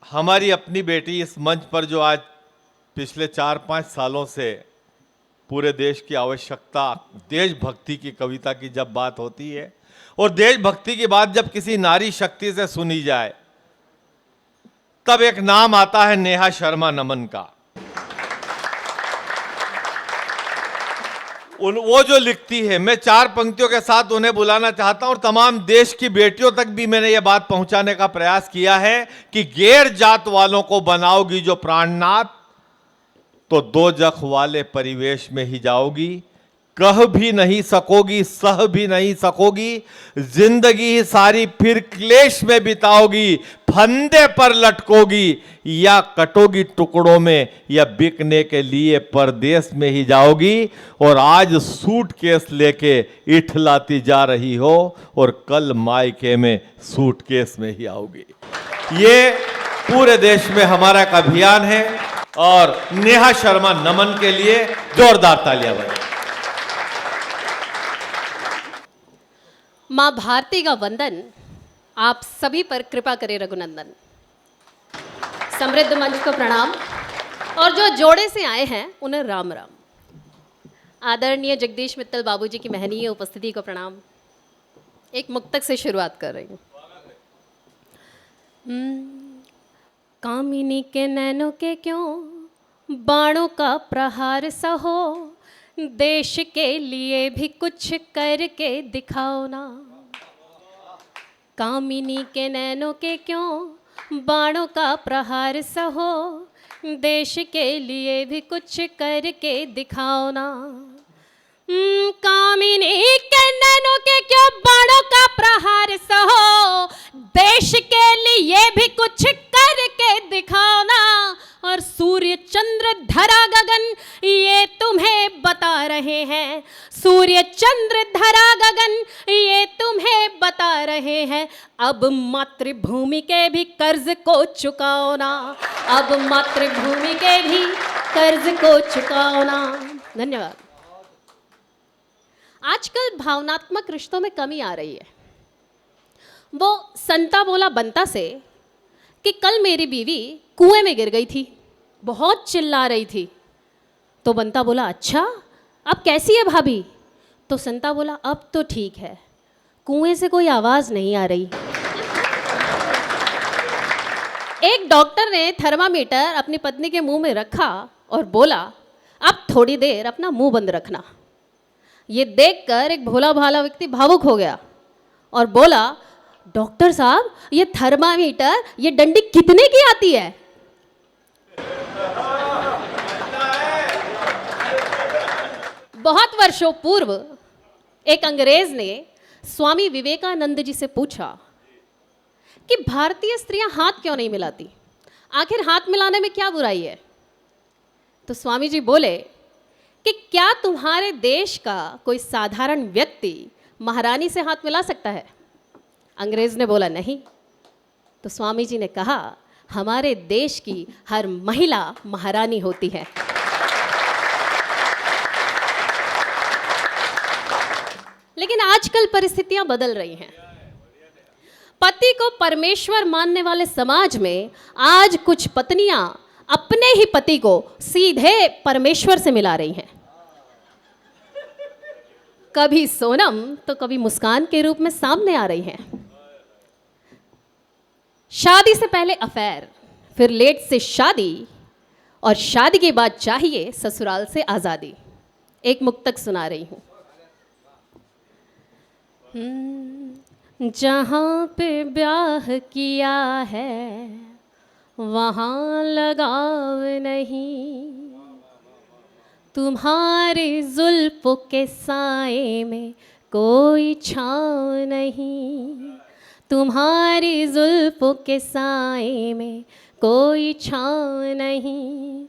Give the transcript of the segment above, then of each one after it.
हमारी अपनी बेटी इस मंच पर जो आज पिछले 4-5 सालों से पूरे देश की आवश्यकता, देशभक्ति की कविता की जब बात होती है और देशभक्ति की बात जब किसी नारी शक्ति से सुनी जाए, तब एक नाम आता है नेहा शर्मा नमन का। वो जो लिखती है, मैं 4 पंक्तियों के साथ उन्हें बुलाना चाहता हूं और तमाम देश की बेटियों तक भी मैंने ये बात पहुंचाने का प्रयास किया है कि गैर जात वालों को बनाओगी जो प्राणनाथ, तो दोजख वाले परिवेश में ही जाओगी। कह भी नहीं सकोगी, सह भी नहीं सकोगी, जिंदगी सारी फिर क्लेश में बिताओगी। फंदे पर लटकोगी या कटोगी टुकड़ों में, या बिकने के लिए परदेश में ही जाओगी। और आज सूटकेस लेके इठलाती जा रही हो और कल मायके में सूटकेस में ही आओगी। ये पूरे देश में हमारा एक अभियान है और नेहा शर्मा नमन के लिए जोरदार तालियां बजाएं। मां भारती का वंदन आप सभी पर कृपा करे रघुनंदन। समृद्ध मंच को प्रणाम और जो जोड़े से आए हैं उन्हें राम राम। आदरणीय जगदीश मित्तल बाबूजी की महनीय उपस्थिति को प्रणाम। एक मुक्तक से शुरुआत कर रही हूँ। कामिनी के नैनों के क्यों बाणों का प्रहार सहो, देश के लिए भी कुछ करके दिखाओ ना। कामिनी के नैनों के क्यों बाणों का प्रहार सहो, देश के लिए भी कुछ करके दिखाओ ना। कामिनी के नैनों के क्यों बाणों का प्रहार सहो, देश के लिए भी कुछ करके दिखाओ ना। और सूर्य चंद्र धरा गगन ये तुम्हें बता रहे हैं, सूर्य चंद्र धरा गगन ये तुम्हें बता रहे हैं। अब मातृभूमि के भी कर्ज को चुकाओ ना, अब मातृभूमि के भी कर्ज को चुकाओ ना। धन्यवाद। आजकल भावनात्मक रिश्तों में कमी आ रही है। वो संता बोला बंता से कि कल मेरी बीवी कुएं में गिर गई थी, बहुत चिल्ला रही थी। तो बंता बोला अच्छा, अब कैसी है भाभी? तो संता बोला अब तो ठीक है, कुएं से कोई आवाज़ नहीं आ रही। एक डॉक्टर ने थर्मामीटर अपनी पत्नी के मुंह में रखा और बोला अब थोड़ी देर अपना मुंह बंद रखना। ये देखकर एक भोला भाला व्यक्ति भावुक हो गया और बोला डॉक्टर साहब ये थर्मामीटर, ये डंडी कितने की आती है? बहुत वर्षों पूर्व एक अंग्रेज ने स्वामी विवेकानंद जी से पूछा कि भारतीय स्त्रियां हाथ क्यों नहीं मिलाती, आखिर हाथ मिलाने में क्या बुराई है? तो स्वामी जी बोले कि क्या तुम्हारे देश का कोई साधारण व्यक्ति महारानी से हाथ मिला सकता है? अंग्रेज ने बोला नहीं। तो स्वामी जी ने कहा हमारे देश की हर महिला महारानी होती है। लेकिन आजकल परिस्थितियां बदल रही हैं। पति को परमेश्वर मानने वाले समाज में आज कुछ पत्नियां अपने ही पति को सीधे परमेश्वर से मिला रही हैं। कभी सोनम तो कभी मुस्कान के रूप में सामने आ रही हैं। शादी से पहले अफेयर, फिर लेट से शादी, और शादी के बाद चाहिए ससुराल से आज़ादी। एक मुक्तक सुना रही हूँ। जहाँ पे ब्याह किया है वहाँ लगाव नहीं, तुम्हारी जुल्फों के साए में कोई छाँव नहीं, तुम्हारी जुल्फों के साए में कोई छाँव नहीं।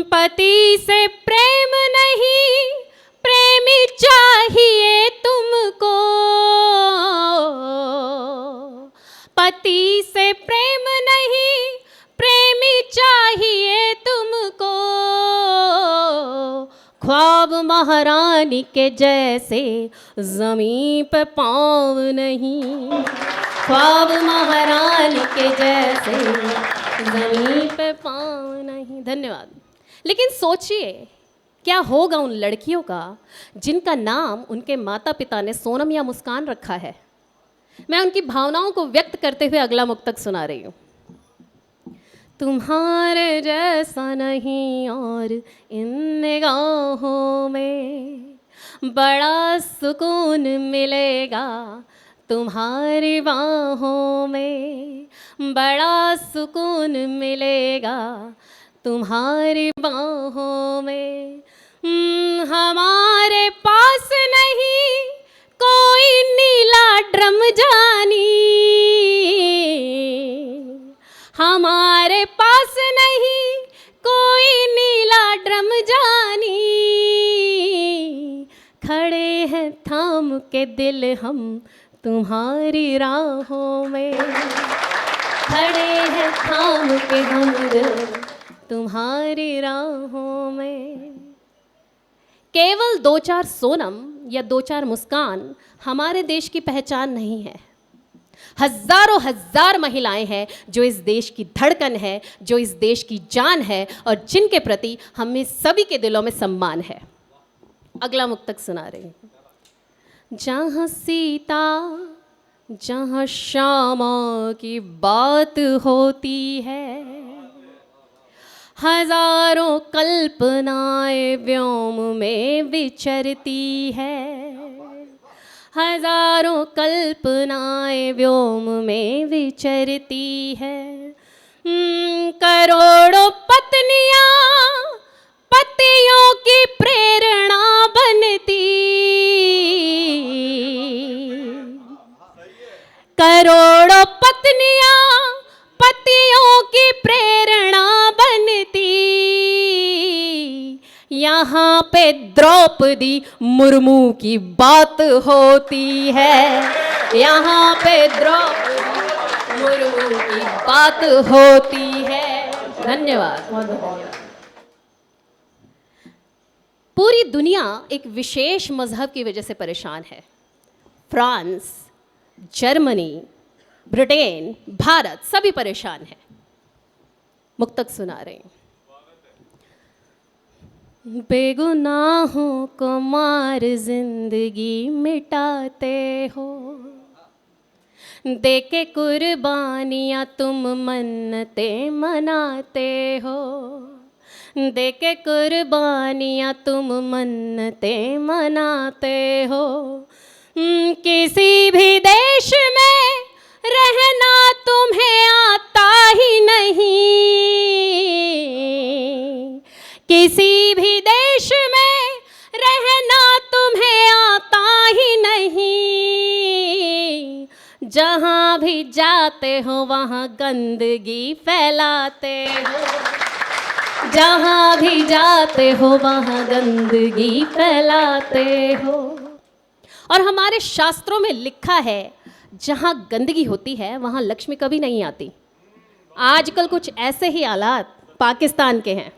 पति से प्रेम नहीं, प्रेमी चाहिए तुमको, पति से प्रेम नहीं, प्रेमी चाहिए तुमको। ख्वाब महारानी के जैसे ज़मीं पे पाँव नहीं, ख्वाब महारानी के जैसे जमीन पे पाँव नहीं। धन्यवाद। लेकिन सोचिए क्या होगा उन लड़कियों का जिनका नाम उनके माता पिता ने सोनम या मुस्कान रखा है। मैं उनकी भावनाओं को व्यक्त करते हुए अगला मुक्तक सुना रही हूँ। तुम्हारे जैसा नहीं और इन निगाहों में बड़ा सुकून मिलेगा, तुम्हारी बाहों में बड़ा सुकून मिलेगा, तुम्हारी बाहों में। हमारे पास नहीं कोई नीला ड्रम जानी, हमारे पास नहीं कोई नीला ड्रम जानी, खड़े हैं थाम के दिल हम तुम्हारी राहों में, खड़े हैं थाम के हम दिल तुम्हारी राहों में। केवल दो चार सोनम या दो चार मुस्कान हमारे देश की पहचान नहीं है। हजारों हजार महिलाएं हैं जो इस देश की धड़कन है, जो इस देश की जान है और जिनके प्रति हमें सभी के दिलों में सम्मान है। अगला मुक्तक सुना रही हूं। जहाँ सीता जहाँ श्यामा की बात होती है, हजारों कल्पनाएं व्योम में विचरती है, हजारों कल्पनाएं व्योम में विचरती है। करोड़ों पत्नियां पतियों की प्रेरणा बनती, करोड़ों पत्नियां पतियों की प्रेरणा बनती, यहाँ पे द्रौपदी मुर्मू की बात होती है, यहाँ पे द्रौपदी मुर्मू की बात होती है। धन्यवाद, बहुत धन्यवाद। पूरी दुनिया एक विशेष मजहब की वजह से परेशान है। फ्रांस, जर्मनी, ब्रिटेन, भारत सभी परेशान हैं। मुक्तक सुना रहे हैं। बेगुनाहों को मार जिंदगी मिटाते हो, देके कुर्बानियाँ तुम मन्नतें मनाते हो, देके कुर्बानियाँ तुम मन्नतें मनाते हो। किसी भी देश में रहना तुम्हें आता ही नहीं, किसी भी देश में रहना तुम्हें आता ही नहीं, जहाँ भी जाते हो वहाँ गंदगी फैलाते हो, जहाँ भी जाते हो वहाँ गंदगी फैलाते हो। और हमारे शास्त्रों में लिखा है जहाँ गंदगी होती है वहाँ लक्ष्मी कभी नहीं आती। आजकल कुछ ऐसे ही हालात पाकिस्तान के हैं।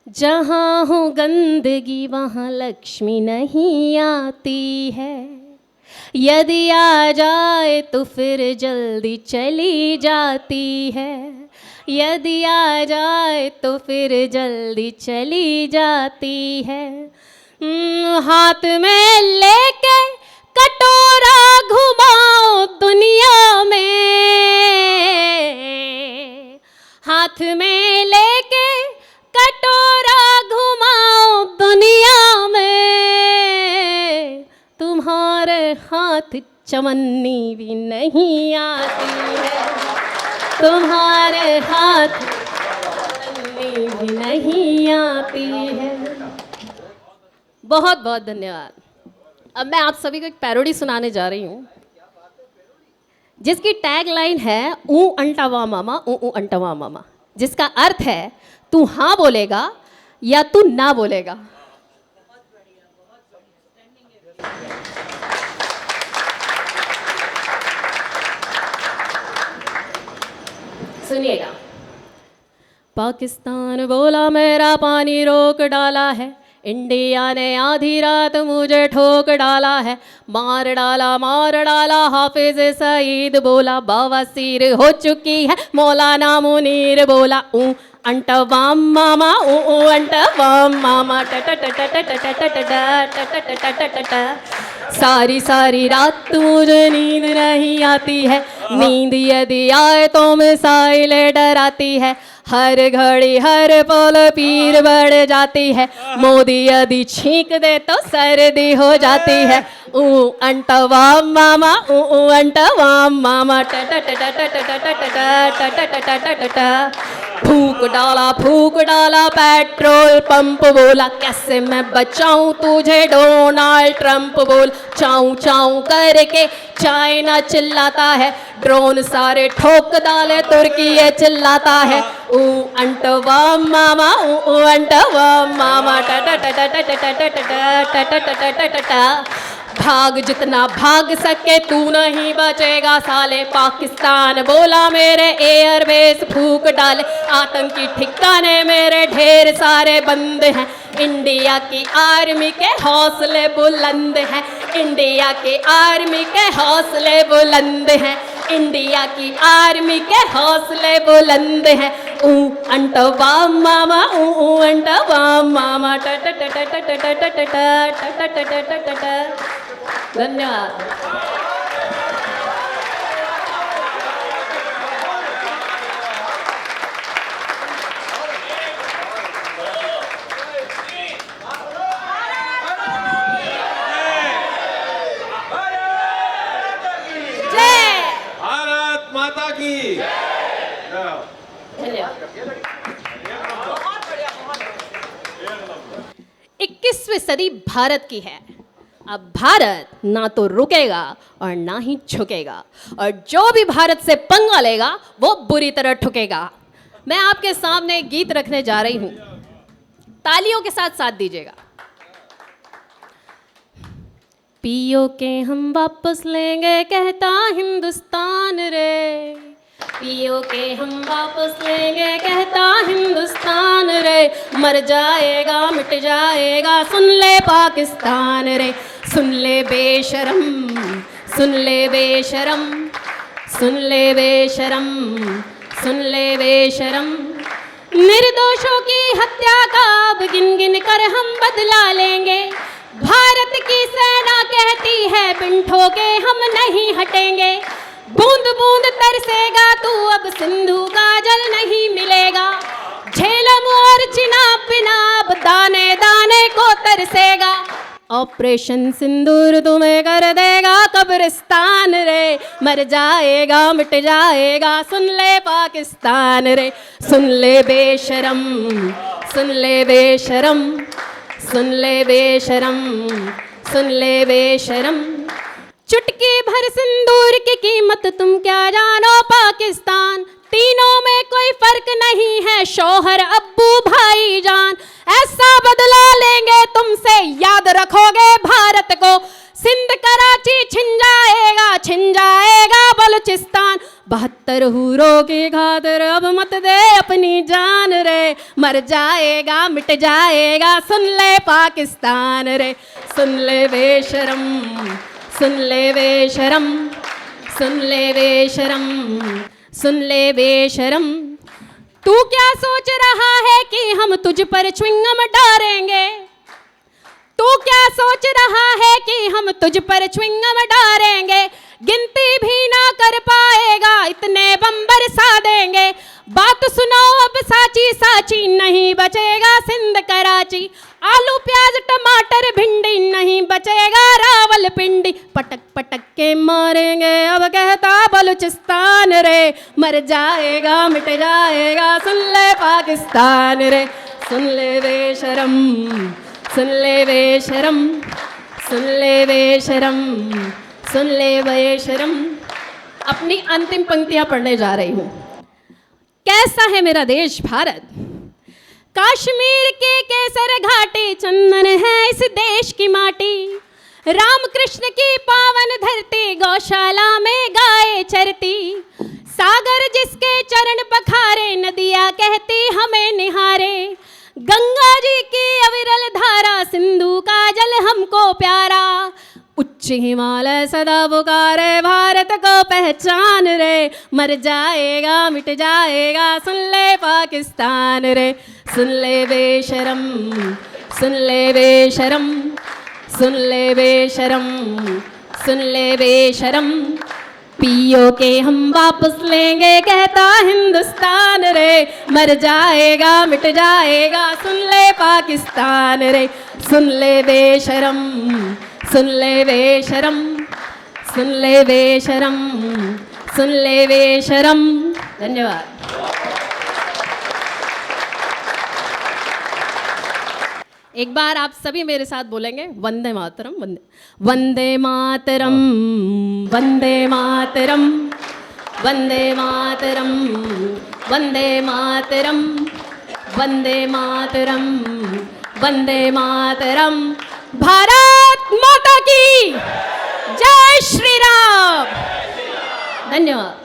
जहाँ हो गंदगी वहाँ लक्ष्मी नहीं आती है, यदि आ जाए तो फिर जल्दी चली जाती है, यदि आ जाए तो फिर जल्दी चली जाती है। हाथ में लेके कटोरा घुमाओ दुनिया में, हाथ में लेके कटोरा घुमाओ दुनिया में, तुम्हारे हाथ चवन्नी भी नहीं आती है, तुम्हारे हाथ चवन्नी भी नहीं आती है। बहुत बहुत धन्यवाद। अब मैं आप सभी को एक पैरोडी सुनाने जा रही हूँ जिसकी टैग लाइन है ऊ अंटावा मामा ऊ अंटावा मामा, जिसका अर्थ है तू हाँ बोलेगा या तू ना बोलेगा। सुनिएगा। पाकिस्तान बोला मेरा पानी रोक डाला है, इंडिया ने आधी रात मुझे ठोक डाला है, मार डाला हाफिज सईद बोला, बवासीर हो चुकी है मौलाना मुनीर बोला, अंटवाम मामा अंटवाम मामा सारी रात मुझे नींद नहीं आती है, नींद यदि आए तो मिसाइल डराती है, हर घड़ी हर पल पीर बढ़ जाती है, मोदी यदि छींक दे तो सर्दी हो जाती है, अंटवाम मामा अंटवाम मामा फूक डाला पेट्रोल पंप बोला, कैसे मैं बचाऊं तुझे डोनाल्ड ट्रंप बोल, चाऊ चाऊ करके चाइना चिल्लाता है, ड्रोन सारे ठोक डाले तुर्की ये चिल्लाता है, अंटवाम मामा अंटवाम मामा भाग जितना भाग सके तू नहीं बचेगा साले, पाकिस्तान बोला मेरे एयरबेस फूक डाले, आतंकी ठिकाने मेरे ढेर सारे बंद हैं, इंडिया की आर्मी के हौसले बुलंद हैं, इंडिया की आर्मी के हौसले बुलंद हैं, इंडिया की आर्मी के हौसले बुलंद हैं, अंटवाम मामा अंटवाम मामा धन्यवाद। भारत माता की। 21वीं सदी भारत की है। अब भारत ना तो रुकेगा और ना ही झुकेगा, और जो भी भारत से पंगा लेगा वो बुरी तरह ठुकेगा। मैं आपके सामने एक गीत रखने जा रही हूं, तालियों के साथ साथ दीजिएगा। पियो के हम वापस लेंगे कहता हिंदुस्तान रे, पियो के हम वापस लेंगे कहता हिंदुस्तान रे, मर जाएगा मिट जाएगा सुन ले पाकिस्तान रे, सुन ले बेशरम सुन ले बेशरम सुन ले बेशरम सुन ले बेशरम, निर्दोषों की हत्या का अब गिन गिन कर हम बदला लेंगे, भारत की सेना कहती है पिंठों के हम नहीं हटेंगे, बूंद बूंद तरसेगा तू अब सिंधु का जल नहीं मिलेगा, झेलम और चिनाब बिना अब दाने दाने को तरसेगा, ऑपरेशन सिंदूर तुम्हें कर देगा कब्रिस्तान रे, मर जाएगा मिट जाएगा सुन ले पाकिस्तान रे, सुन ले बेशरम सुन ले बेशरम सुन ले बेशरम सुन ले बेशरम, चुटकी भर सिंदूर की कीमत तुम क्या जानो पाकिस्तान, तीनों में कोई फर्क नहीं है शौहर अब्बू भाईजान, ऐसा बदला लेंगे तुमसे याद रखोगे भारत को, सिंध कराची छिन जाएगा बलूचिस्तान, 72 हूरों की खातिर अब मत दे अपनी जान रे, मर जाएगा मिट जाएगा सुन ले पाकिस्तान रे, सुन ले बेशरम सुन ले बेशरम सुन ले बेशरम सुन ले बेशरम, तू क्या सोच रहा है कि हम तुझ पर च्विंगम डालेंगे, तू क्या सोच रहा है कि हम तुझ पर च्विंगम डालेंगे, गिनती भी ना कर पाएगा इतने बम बरसा देंगे, बात सुनो अब साची साची नहीं बचेगा सिंध कराची, आलू प्याज टमाटर भिंडी नहीं बचेगा रावलपिंडी, पटक पटक के मारेंगे अब कहता बलूचिस्तान रे, मर जाएगा मिट जाएगा सुन ले पाकिस्तान रे, सुन ले बेशरम सुन ले बेशरम सुन ले बेशरम सुन ले बेशरम। अपनी अंतिम पंक्तियां पढ़ने जा रही हूं। कैसा है मेरा देश भारत, कश्मीर के केसर घाटी चंदन है इस देश की माटी, राम कृष्ण की पावन धरती गौशाला में गाय चरती, सागर जिसके चरण पखारे नदियाँ कहती हमें निहारे, गंगा जी की अविरल धारा, सिंधु का जल हमको प्यारा। उच्च हिमालय सदा पुकारे, भारत को पहचान रे। मर जाएगा मिट जाएगा, सुन ले पाकिस्तान रे। सुन ले बेशरम, सुन ले बेशरम, सुन ले बेशरम, सुन ले बेशरम। पीओ के हम वापस लेंगे कहता हिंदुस्तान रे। मर जाएगा मिट जाएगा, सुन ले पाकिस्तान रे। सुन ले बेशरम, सुन ले बेशरम, सुन ले बेशरम, सुन ले बेशरम। धन्यवाद। एक बार आप सभी मेरे साथ बोलेंगे वंदे मातरम। वंदे वंदे मातरम, वंदे मातरम, वंदे मातरम, वंदे मातरम, वंदे मातरम, वंदे मातरम। भारत माता की जय श्री राम। धन्यवाद।